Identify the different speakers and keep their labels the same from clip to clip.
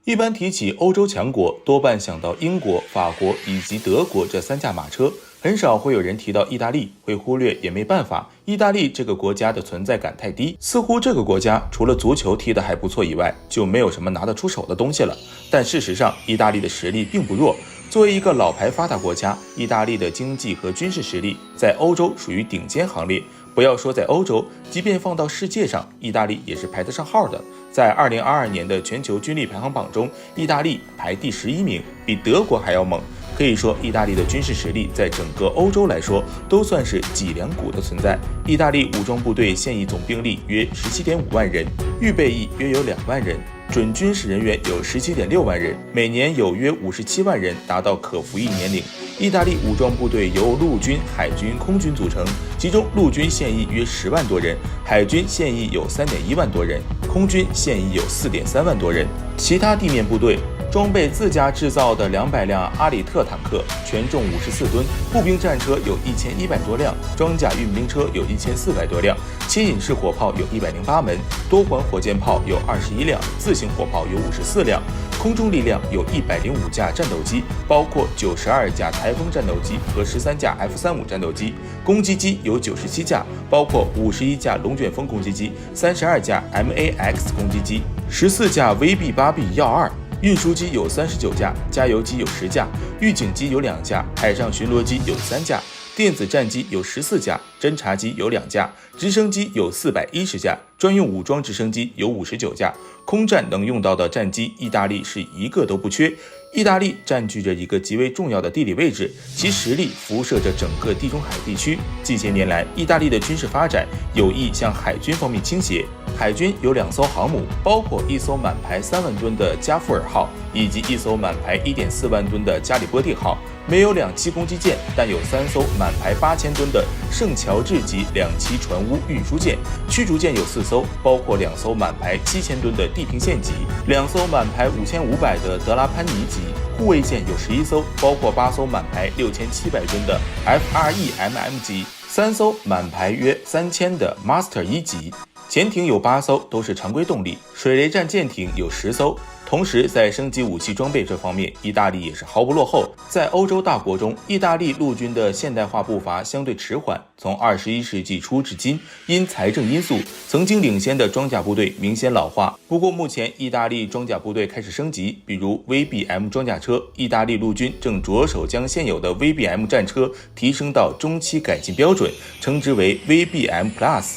Speaker 1: 一般提起欧洲强国，多半想到英国、法国以及德国这三驾马车，很少会有人提到意大利，会忽略也没办法。意大利这个国家的存在感太低，似乎这个国家除了足球踢得还不错以外，就没有什么拿得出手的东西了。但事实上，意大利的实力并不弱。作为一个老牌发达国家，意大利的经济和军事实力在欧洲属于顶尖行列。不要说在欧洲，即便放到世界上，意大利也是排得上号的。在2022年的全球军力排行榜中，意大利排第11名，比德国还要猛。可以说，意大利的军事实力在整个欧洲来说都算是脊梁骨的存在。意大利武装部队现役总兵力约17.5万人，预备役约有2万人，准军事人员有17.6万人，每年有约57万人达到可服役年龄。意大利武装部队由陆军、海军、空军组成，其中陆军现役约10万多人，海军现役有3.1万多人，空军现役有4.3万多人。其他地面部队装备自家制造的200辆阿里特坦克，全重54吨，步兵战车有1100多辆，装甲运兵车有1400多辆，牵引式火炮有108门，多管火箭炮有21辆，自行火炮有54辆。空中力量有105架战斗机，包括92架台风战斗机和13架 F-35战斗机，攻击机有97架，包括51架龙卷风攻击机、32架 MAX 攻击机、14架 VB-8B-12，运输机有39架，加油机有10架，预警机有2架，海上巡逻机有3架，电子战机有14架，侦察机有2架，直升机有410架，专用武装直升机有59架，空战能用到的战机，意大利是一个都不缺。意大利占据着一个极为重要的地理位置，其实力辐射着整个地中海地区。近些年来，意大利的军事发展有意向海军方面倾斜。海军有2艘航母，包括1艘满排3万吨的加富尔号，以及1艘满排1.4万吨的加里波第号。没有2栖攻击舰，但有3艘满排8000吨的圣乔治级2栖船坞运输舰，驱逐舰有4艘，包括2艘满排7000吨的地平线级，2艘满排5500的德拉潘尼级，护卫舰有11艘，包括8艘满排6700吨的 FREMM 级，3艘满排约3000的 Master 1级，潜艇有8艘，都是常规动力，水雷战舰艇有10艘。同时，在升级武器装备这方面，意大利也是毫不落后。在欧洲大国中，意大利陆军的现代化步伐相对迟缓，从21世纪初至今，因财政因素，曾经领先的装甲部队明显老化。不过目前，意大利装甲部队开始升级，比如 VBM 装甲车，意大利陆军正着手将现有的 VBM 战车提升到中期改进标准，称之为 VBM Plus。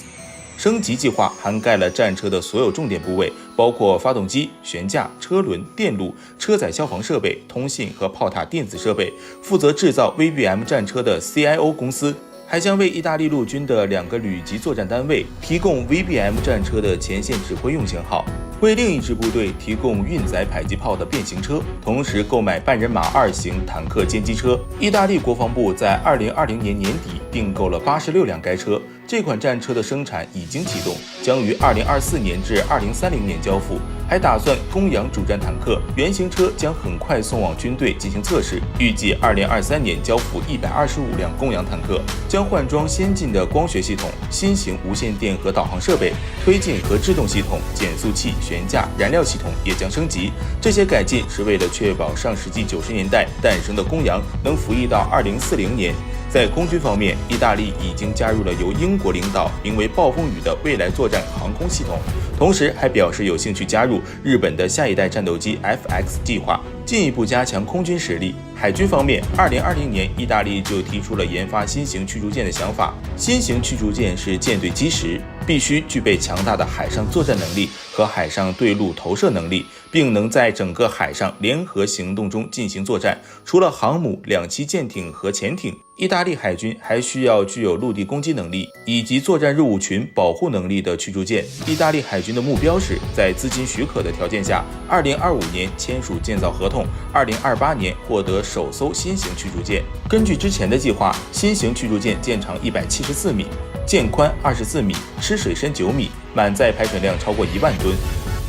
Speaker 1: 升级计划涵盖了战车的所有重点部位，包括发动机、悬架、车轮、电路、车载消防设备、通信和炮塔电子设备。负责制造 VBM 战车的 CIO 公司还将为意大利陆军的2个旅级作战单位提供 VBM 战车的前线指挥用型号，为另一支部队提供运载迫击炮的变形车，同时购买半人马2型坦克歼击车。意大利国防部在2020年年底订购了86辆该车，这款战车的生产已经启动，将于2024年至2030年交付，还打算供养主战坦克，原型车将很快送往军队进行测试，预计2023年交付125辆供养坦克，将换装先进的光学系统、新型无线电和导航设备、推进和制动系统、减速器、悬架、燃料系统也将升级。这些改进是为了确保上世纪90年代诞生的公羊能服役到2040年。在空军方面，意大利已经加入了由英国领导名为暴风雨的未来作战航空系统，同时还表示有兴趣加入日本的下一代战斗机 FX 计划，进一步加强空军实力。海军方面，2020年意大利就提出了研发新型驱逐舰的想法。新型驱逐舰是舰队基石，必须具备强大的海上作战能力和海上对陆投射能力，并能在整个海上联合行动中进行作战。除了航母、2栖舰艇和潜艇，意大利海军还需要具有陆地攻击能力以及作战任务群保护能力的驱逐舰。意大利海军的目标是在资金许可的条件下，2025年签署建造合同，2028年获得首艘新型驱逐舰。根据之前的计划，新型驱逐舰舰长174米，舰宽24米，吃水深9米，满载排水量超过1万吨。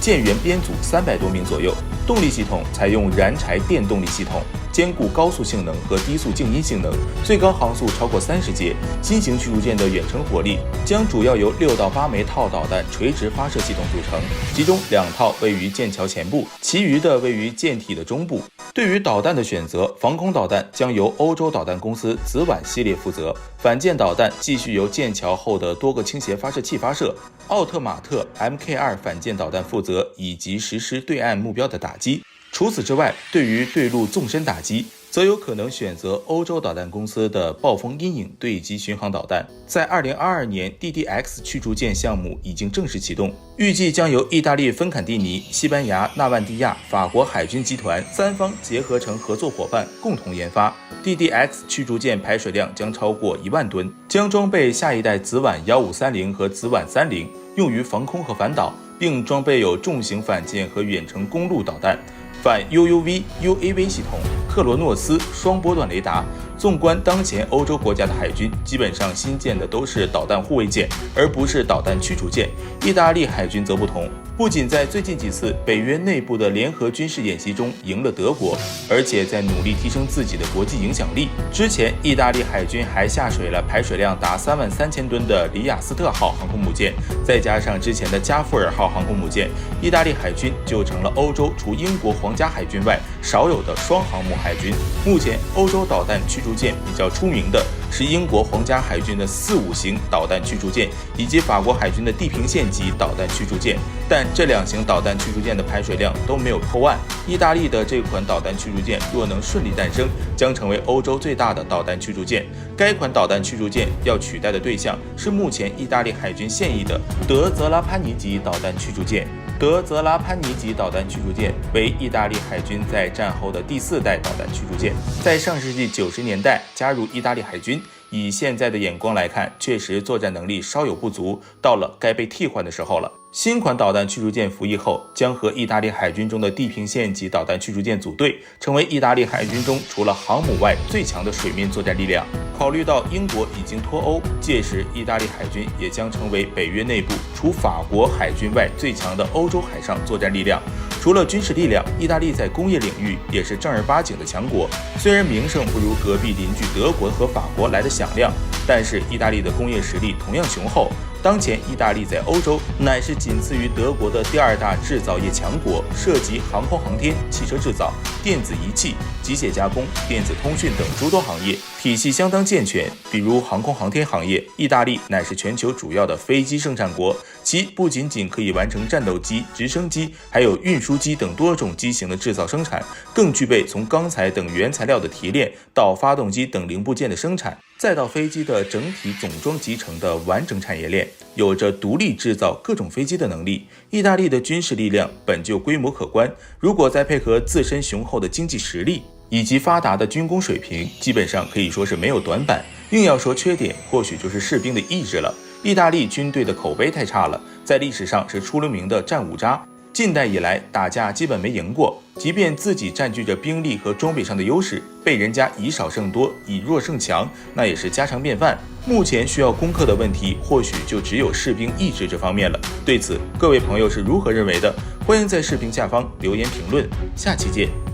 Speaker 1: 舰员编组300多名左右，动力系统采用燃柴电动力系统，兼顾高速性能和低速静音性能，最高航速超过30节。新型驱逐舰的远程火力将主要由6到8枚套导弹垂直发射系统组成，其中2套位于舰桥前部，其余的位于舰体的中部。对于导弹的选择，防空导弹将由欧洲导弹公司紫菀系列负责，反舰导弹继续由舰桥后的多个倾斜发射器发射，奥特马特 Mk2 反舰导弹负责以及实施对岸目标的打击。除此之外，对于对陆纵深打击，则有可能选择欧洲导弹公司的暴风阴影对击巡航导弹。在2022年 DDX 驱逐舰项目已经正式启动，预计将由意大利芬坎蒂尼、西班牙纳万蒂亚、法国海军集团3方结合成合作伙伴，共同研发。DDX 驱逐舰排水量将超过1万吨，将装备下一代紫菀1530和紫菀30，用于防空和反导，并装备有重型反舰和远程公路导弹、反 UUV、UAV 系统、克罗诺斯双波段雷达。纵观当前欧洲国家的海军，基本上新建的都是导弹护卫舰，而不是导弹驱逐舰。意大利海军则不同，不仅在最近几次北约内部的联合军事演习中赢了德国，而且在努力提升自己的国际影响力。之前，意大利海军还下水了排水量达33000吨的里亚斯特号航空母舰，再加上之前的加富尔号航空母舰，意大利海军就成了欧洲除英国皇家海军外少有的双航母海军。目前，欧洲导弹驱逐舰比较出名的是英国皇家海军的45型导弹驱逐舰，以及法国海军的地平线级导弹驱逐舰，但这2型导弹驱逐舰的排水量都没有破万。意大利的这款导弹驱逐舰若能顺利诞生，将成为欧洲最大的导弹驱逐舰。该款导弹驱逐舰要取代的对象是目前意大利海军现役的德泽拉潘尼级导弹驱逐舰。德泽拉潘尼级导弹驱逐舰为意大利海军在战后的第4代导弹驱逐舰，在上世纪90年代加入意大利海军。以现在的眼光来看，确实作战能力稍有不足，到了该被替换的时候了。新款导弹驱逐舰服役后，将和意大利海军中的地平线级导弹驱逐舰组队，成为意大利海军中除了航母外最强的水面作战力量。考虑到英国已经脱欧，届时意大利海军也将成为北约内部除法国海军外最强的欧洲海上作战力量。除了军事力量，意大利在工业领域也是正儿八经的强国。虽然名声不如隔壁邻居德国和法国来的响亮，但是意大利的工业实力同样雄厚。当前意大利在欧洲乃是仅次于德国的第2大制造业强国，涉及航空航天、汽车制造、电子仪器、机械加工、电子通讯等诸多行业，体系相当健全。比如航空航天行业，意大利乃是全球主要的飞机生产国，其不仅仅可以完成战斗机、直升机，还有运输机等多种机型的制造生产，更具备从钢材等原材料的提炼到发动机等零部件的生产，再到飞机的整体总装集成的完整产业链，有着独立制造各种飞机的能力。意大利的军事力量本就规模可观，如果再配合自身雄厚的经济实力以及发达的军工水平，基本上可以说是没有短板。硬要说缺点，或许就是士兵的意志了。意大利军队的口碑太差了，在历史上是出了名的战五渣，近代以来打架基本没赢过，即便自己占据着兵力和装备上的优势，被人家以少胜多，以弱胜强，那也是家常便饭。目前需要攻克的问题，或许就只有士兵意志这方面了。对此，各位朋友是如何认为的？欢迎在视频下方留言评论，下期见。